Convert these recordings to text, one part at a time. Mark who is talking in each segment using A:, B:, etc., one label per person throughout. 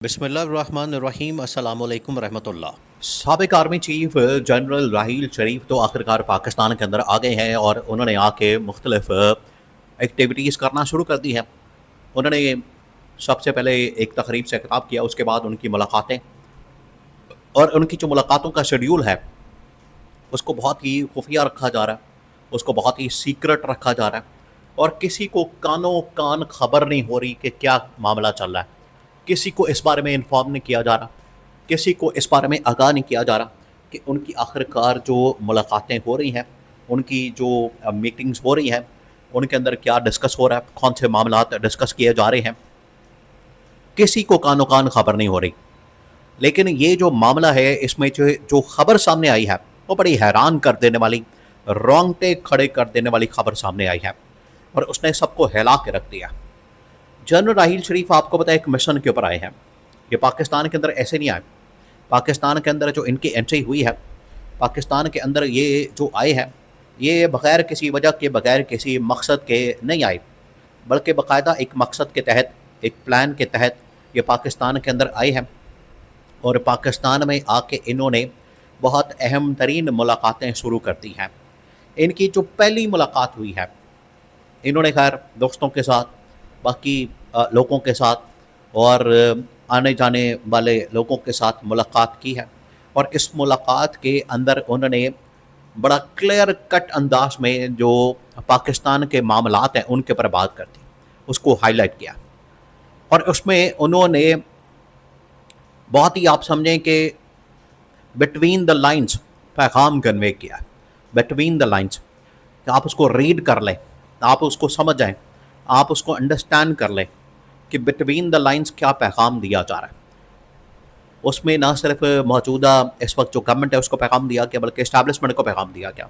A: बिस्मिल्लाहिर्रहमानिर्रहीम अस्सलाम वालेकुम रहमतुल्लाह।
B: साबिक आर्मी चीफ जनरल राहील शरीफ तो आखिरकार पाकिस्तान के अंदर आ गए हैं और उन्होंने आके मुख्तलिफ एक्टिविटीज़ करना शुरू कर दी हैं। उन्होंने सबसे पहले एक तकरीब से खिताब किया, उसके बाद उनकी मुलाकातें और उनकी जो मुलाकातों का शेड्यूल है उसको बहुत ही खुफिया रखा जा रहा है, उसको बहुत ही सीक्रेट रखा जा रहा है और किसी को कानों कान खबर नहीं हो रही कि क्या मामला चल रहा है। किसी को इस बारे में इन्फॉर्म नहीं किया जा रहा, किसी को इस बारे में आगाह नहीं किया जा रहा कि उनकी आखिरकार जो मुलाकातें हो रही हैं, उनकी जो मीटिंग्स हो रही हैं, उनके अंदर क्या डिस्कस हो रहा है, कौन से मामला डिस्कस किए जा रहे हैं, किसी को कानो कान खबर नहीं हो रही। लेकिन ये जो मामला है, इसमें जो जो खबर सामने आई है वो बड़ी हैरान कर देने वाली, रोंगटे खड़े कर देने वाली खबर सामने आई है और उसने सबको हिला के रख दिया। जनरल राहील शरीफ आपको पता है एक मिशन के ऊपर आए हैं। ये पाकिस्तान के अंदर ऐसे नहीं आए। पाकिस्तान के अंदर जो इनकी एंट्री हुई है, पाकिस्तान के अंदर ये जो आए हैं, ये बग़ैर किसी वजह के, बग़ैर किसी मकसद के नहीं आए, बल्कि बाकायदा एक मकसद के तहत, एक प्लान के तहत ये पाकिस्तान के अंदर आए हैं। और पाकिस्तान में आके इन्होंने बहुत अहम तरीन मुलाकातें शुरू कर दी हैं। इनकी जो पहली मुलाकात हुई है, इन्होंने खैर दोस्तों के साथ, बाकी लोगों के साथ और आने जाने वाले लोगों के साथ मुलाकात की है और इस मुलाकात के अंदर उन्होंने बड़ा क्लियर कट अंदाज में जो पाकिस्तान के मामलात हैं उनके ऊपर बात कर दी, उसको हाईलाइट किया और उसमें उन्होंने बहुत ही, आप समझें कि बिटवीन द लाइंस पैगाम कन्वे किया। बिटवीन द लाइंस कि आप उसको रीड कर लें, आप उसको समझ जाएं, आप उसको अंडरस्टैंड कर लें कि बिटवीन द लाइंस क्या पैगाम दिया जा रहा है। उसमें ना सिर्फ मौजूदा इस वक्त जो गवर्नमेंट है उसको पैगाम दिया गया, बल्कि इस्टेब्लिशमेंट को पैगाम दिया गया।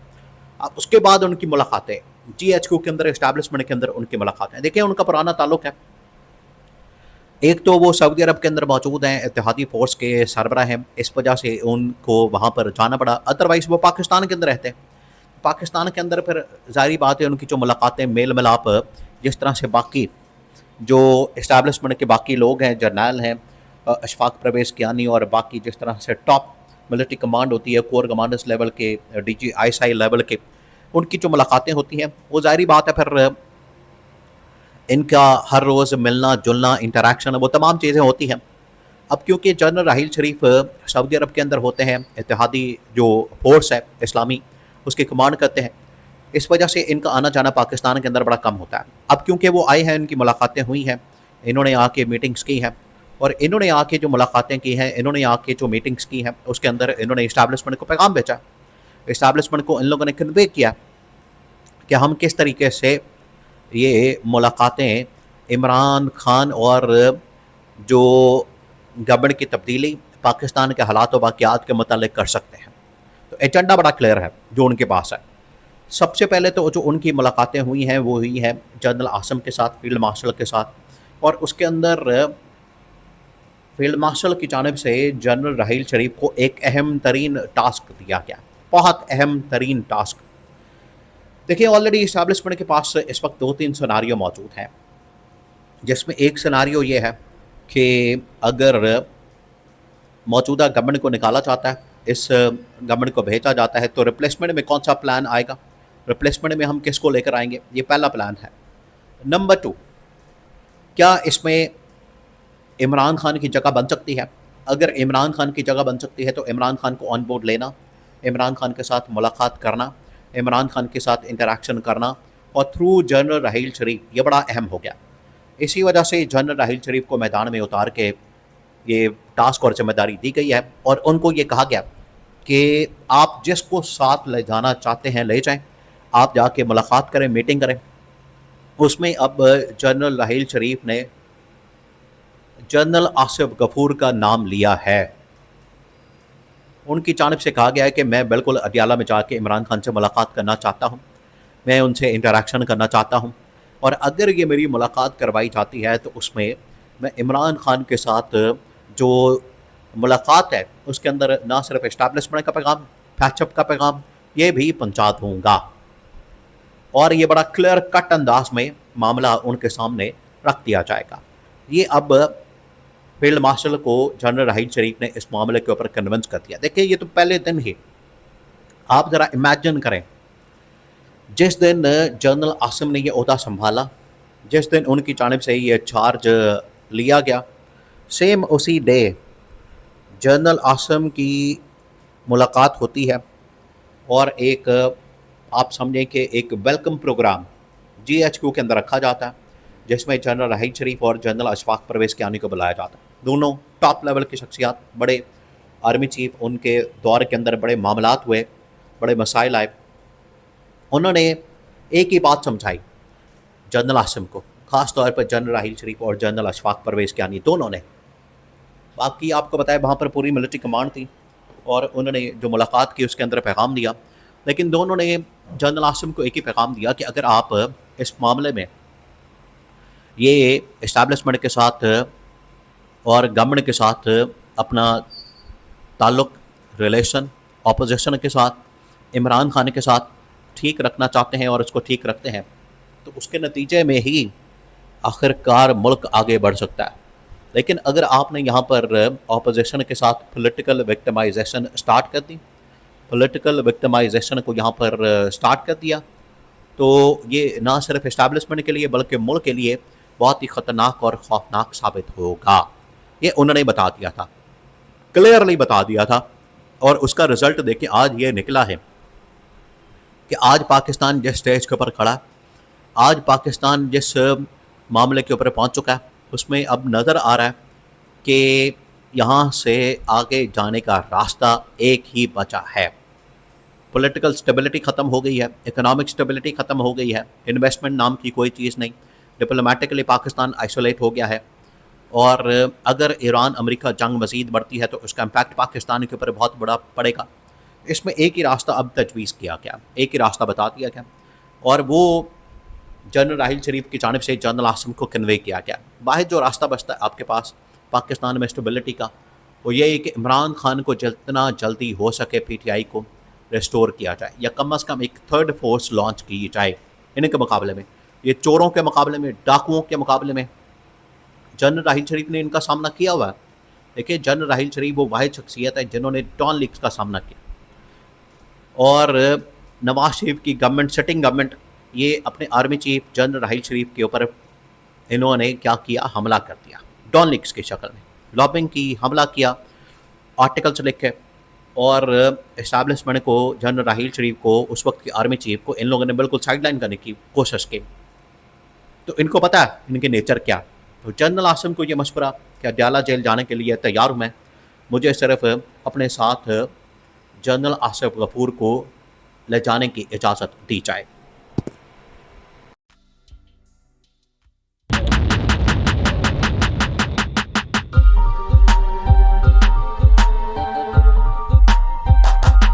B: अब उसके बाद उनकी मुलाकातें GHQ के अंदर, इस्टेब्लिशमेंट के अंदर उनकी मुलाकातें, देखिए उनका पुराना ताल्लुक है। एक तो वो सऊदी अरब के अंदर मौजूद हैं, इत्तेहादी फ़ोर्स के सरबराह हैं, इस वजह से उनको वहाँ पर जाना पड़ा। अदरवाइज़ वो पाकिस्तान के अंदर रहते हैं। पाकिस्तान के अंदर फिर ज़ाहिर बात है उनकी जो मुलाकातें, मेल मिलाप, जिस तरह से बाकी जो इस्टेब्लिशमेंट के बाकी लोग हैं, जर्नैल हैं, अशफाक परवेज़ कियानी और बाकी जिस तरह से टॉप मिलिट्री कमांड होती है, कोर कमांडर्स लेवल के, DG ISI लेवल के, उनकी जो मुलाकातें होती हैं वो ज़ाहिर बात है फिर इनका हर रोज़ मिलना जुलना, इंटरेक्शन, वो तमाम चीज़ें होती हैं। अब क्योंकि जनरल राहील शरीफ सऊदी अरब के अंदर होते हैं, इत्तेहादी जो फोर्स है इस्लामी उसकी कमांड करते हैं, इस वजह से इनका आना जाना पाकिस्तान के अंदर बड़ा कम होता है। अब क्योंकि वो आए हैं, इनकी मुलाकातें हुई हैं, इन्होंने आके मीटिंग्स की हैं और इन्होंने आके जो मुलाकातें की हैं, इन्होंने आके जो मीटिंग्स की हैं, उसके अंदर इन्होंने इस्टेब्लिशमेंट को पैगाम भेजा। इस्टेब्लिशमेंट को इन लोगों ने कन्वे किया कि हम किस तरीके से ये मुलाकातें इमरान खान और जो गवर्नमेंट की तब्दीली, पाकिस्तान के हालात व वाक़यात के मुतालिक कर सकते हैं। तो एजेंडा बड़ा क्लियर है जो उनके पास है। सबसे पहले तो जो उनकी मुलाकातें हुई हैं वो हुई हैं जनरल आसम के साथ, फील्ड मार्शल के साथ, और उसके अंदर फील्ड मार्शल की जानिब से जनरल राहील शरीफ को एक अहम तरीन टास्क दिया गया, बहुत अहम तरीन टास्क। देखिए ऑलरेडी इस्टेब्लिशमेंट के पास इस वक्त 2-3 सिनारियो मौजूद हैं, जिसमें एक सिनारियो ये है कि अगर मौजूदा गवर्नमेंट को निकाला जाता है, इस गवर्नमेंट को भेजा जाता है, तो रिप्लेसमेंट में कौन सा प्लान आएगा, रिप्लेसमेंट में हम किसको लेकर आएंगे, ये पहला प्लान है। नंबर 2, क्या इसमें इमरान खान की जगह बन सकती है? अगर इमरान खान की जगह बन सकती है तो इमरान खान को ऑन बोर्ड लेना, इमरान खान के साथ मुलाकात करना, इमरान खान के साथ इंटरेक्शन करना और थ्रू जनरल राहील शरीफ, ये बड़ा अहम हो गया। इसी वजह से जनरल राहील शरीफ को मैदान में उतार के ये टास्क और जिम्मेदारी दी गई है और उनको ये कहा गया कि आप जिसको साथ ले जाना चाहते हैं ले जाएं, आप जाके मुलाकात करें, मीटिंग करें। उसमें अब जनरल राहील शरीफ ने जनरल आसिफ गफूर का नाम लिया है। उनकी जानिब से कहा गया है कि मैं बिल्कुल अडियाला में जाके इमरान खान से मुलाकात करना चाहता हूँ, मैं उनसे इंटरेक्शन करना चाहता हूँ और अगर ये मेरी मुलाकात करवाई जाती है तो उसमें मैं इमरान खान के साथ जो मुलाकात है उसके अंदर ना सिर्फ इस्टेब्लिशमेंट का पैगाम, पैचअप का पैगाम, ये भी पहुँचा दूँगा। और ये बड़ा क्लियर कट अंदाज में मामला उनके सामने रख दिया जाएगा। ये अब फील्ड मार्शल को जनरल राहील शरीफ ने इस मामले के ऊपर कन्विंस कर दिया। देखिए ये तो पहले दिन ही, आप ज़रा इमेजिन करें, जिस दिन जनरल आसिम ने ये ओहदा संभाला, जिस दिन उनकी जानिब से ये चार्ज लिया गया, सेम उसी डे जनरल आसिम की मुलाकात होती है और एक आप समझें कि एक वेलकम प्रोग्राम GHQ के अंदर रखा जाता है, जिसमें जनरल राहील शरीफ और जनरल अशफाक परवेज़ कियानी को बुलाया जाता है। दोनों टॉप लेवल की शख्सियात, बड़े आर्मी चीफ, उनके दौर के अंदर बड़े मामलात हुए, बड़े मसाइल आए। उन्होंने एक ही बात समझाई जनरल आसिम को, ख़ास तौर पर जनरल राहील शरीफ और जनरल अशफाक परवेज़ कियानी दोनों ने। बाकी आपको पता है वहाँ पर पूरी मिलिट्री कमांड थी और उन्होंने जो मुलाकात की उसके अंदर पैगाम दिया, लेकिन दोनों ने जनरल आसिम को एक ही पैगाम दिया कि अगर आप इस मामले में ये इस्टेब्लिशमेंट के साथ और गवर्नमेंट के साथ अपना ताल्लुक़, रिलेशन अपोजिशन के साथ, इमरान खान के साथ ठीक रखना चाहते हैं और उसको ठीक रखते हैं, तो उसके नतीजे में ही आखिरकार मुल्क आगे बढ़ सकता है। लेकिन अगर आपने यहाँ पर अपोजिशन के साथ पॉलिटिकल विक्टिमाइजेशन स्टार्ट कर दी, पॉलिटिकल विक्टिमाइजेशन को यहाँ पर स्टार्ट कर दिया, तो ये ना सिर्फ इस्टेब्लिशमेंट के लिए बल्कि मुल्क के लिए बहुत ही ख़तरनाक और खौफनाक साबित होगा। ये उन्होंने बता दिया था, क्लियरली बता दिया था, और उसका रिज़ल्ट देखिए आज ये निकला है कि आज पाकिस्तान जिस स्टेज के ऊपर खड़ा, आज पाकिस्तान जिस मामले के ऊपर पहुँच चुका है, उसमें अब नज़र आ रहा है कि यहाँ से आगे जाने का रास्ता एक ही बचा है। पॉलिटिकल स्टेबिलिटी ख़त्म हो गई है, इकोनॉमिक स्टेबिलिटी ख़त्म हो गई है, इन्वेस्टमेंट नाम की कोई चीज़ नहीं, डिप्लोमेटिकली पाकिस्तान आइसोलेट हो गया है, और अगर ईरान अमेरिका जंग मज़ीद बढ़ती है तो उसका इम्पैक्ट पाकिस्तान के ऊपर बहुत बड़ा पड़ेगा। इसमें एक ही रास्ता अब तजवीज़ किया गया, एक ही रास्ता बता दिया गया, और वो जनरल राहील शरीफ की जानिब से जनरल आसिम को कन्वे किया गया। वाहिद जो रास्ता बचता है आपके पास पाकिस्तान में स्टेबिलिटी का, वो ये है कि इमरान खान को जितना जल्दी हो सके PTI को रिस्टोर किया जाए, या कम अज़ कम एक थर्ड फोर्स लॉन्च की जाए इनके मुकाबले में, ये चोरों के मुकाबले में, डाकुओं के मुकाबले में। जनरल राहील शरीफ ने इनका सामना किया हुआ है। देखिए जनरल राहील शरीफ वो वाहिद शख्सियत है जिन्होंने डॉन लीग्स का सामना किया, और नवाज शरीफ की गवर्नमेंट, सिटिंग गवर्नमेंट, ये अपने आर्मी चीफ जनरल राहील शरीफ के ऊपर इन्होंने क्या किया, हमला कर दिया डॉन लीग्स की शक्ल में, लॉबिंग की, हमला किया, आर्टिकल्स लिख के, और इस्टेब्लिशमेंट को, जनरल राहील शरीफ को, उस वक्त की आर्मी चीफ को इन लोगों ने बिल्कुल साइडलाइन करने की कोशिश की। तो इनको पता है इनके नेचर क्या। तो जनरल आसिम को ये मशवरा कि अडयाला जेल जाने के लिए तैयार हूँ मैं, मुझे सिर्फ अपने साथ जनरल आसिफ गफूर को ले जाने की इजाज़त दी जाए।